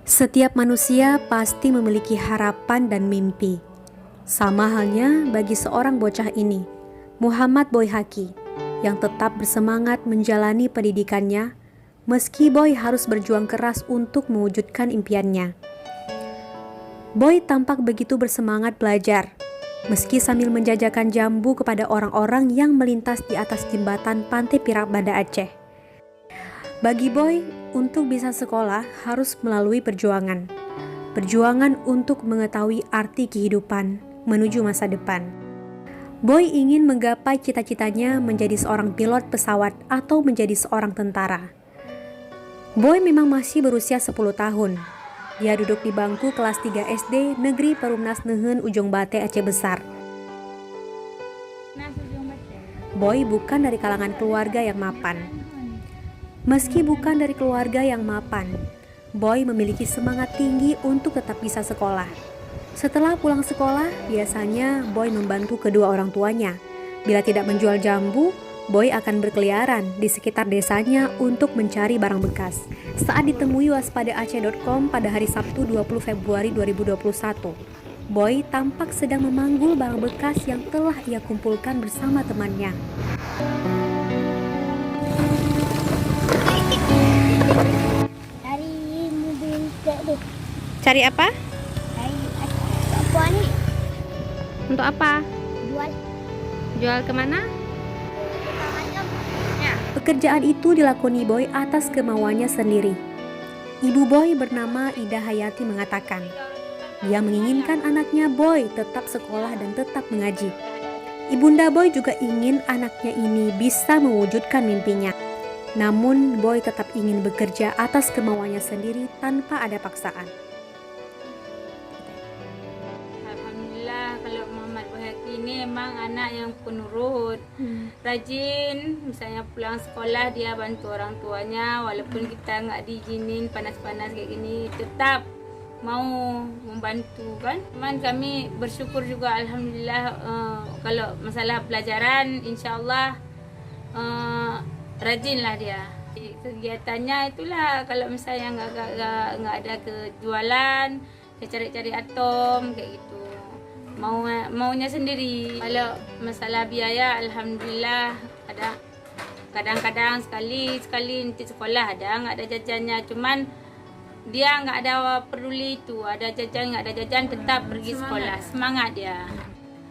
Setiap manusia pasti memiliki harapan dan mimpi. Sama halnya bagi seorang bocah ini, Muhammad Boy Haki, yang tetap bersemangat menjalani pendidikannya, meski Boy harus berjuang keras untuk mewujudkan impiannya. Boy tampak begitu bersemangat belajar, meski sambil menjajakan jambu kepada orang-orang yang melintas di atas jembatan Pantai Pirak Banda Aceh. Bagi Boy, untuk bisa sekolah harus melalui perjuangan. Perjuangan untuk mengetahui arti kehidupan menuju masa depan. Boy ingin menggapai cita-citanya menjadi seorang pilot pesawat atau menjadi seorang tentara. Boy memang masih berusia 10 tahun. Dia duduk di bangku kelas 3 SD Negeri Perumnas Nehen Ujung Bate Aceh Besar. Boy bukan dari kalangan keluarga yang mapan. Meski bukan dari keluarga yang mapan, Boy memiliki semangat tinggi untuk tetap bisa sekolah. Setelah pulang sekolah, biasanya Boy membantu kedua orang tuanya. Bila tidak menjual jambu, Boy akan berkeliaran di sekitar desanya untuk mencari barang bekas. Saat ditemui waspadaaceh.com pada hari Sabtu 20 Februari 2021, Boy tampak sedang memanggul barang bekas yang telah ia kumpulkan bersama temannya. Cari apa? Cari nih. Untuk apa? Jual. Jual kemana? Ya. Pekerjaan itu dilakoni Boy atas kemauannya sendiri. Ibu Boy bernama Ida Hayati mengatakan, dia menginginkan anaknya Boy tetap sekolah dan tetap mengaji. Ibunda Boy juga ingin anaknya ini bisa mewujudkan mimpinya. Namun Boy tetap ingin bekerja atas kemauannya sendiri tanpa ada paksaan. Alhamdulillah, kalau Muhammad Boy Haki ini memang anak yang penurut, rajin. Misalnya pulang sekolah dia bantu orang tuanya, walaupun kita nggak diizinin panas-panas kayak gini, tetap mau membantu kan. Cuman kami bersyukur juga alhamdulillah, kalau masalah pelajaran insyaallah rajinlah dia. Kegiatannya itulah, kalau misalnya nggak ada kejualan, dia cari-cari atom kayak gitu. Maunya sendiri. Kalau masalah biaya alhamdulillah ada, kadang-kadang sekali nanti sekolah ada nggak ada jajannya, cuman dia nggak ada peduli itu, ada jajan nggak ada jajan tetap pergi sekolah, semangat dia.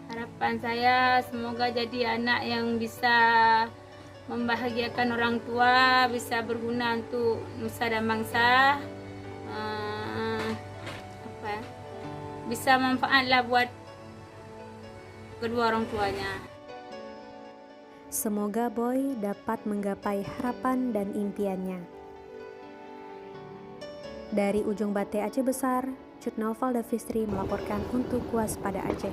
Harapan saya semoga jadi anak yang bisa membahagiakan orang tua, bisa berguna untuk nusa dan bangsa, bisa manfaatlah buat kedua orang tuanya. Semoga Boy dapat menggapai harapan dan impiannya. Dari Ujung Bate Aceh Besar, Cut Naufal Davistri melaporkan untuk Waspada Aceh.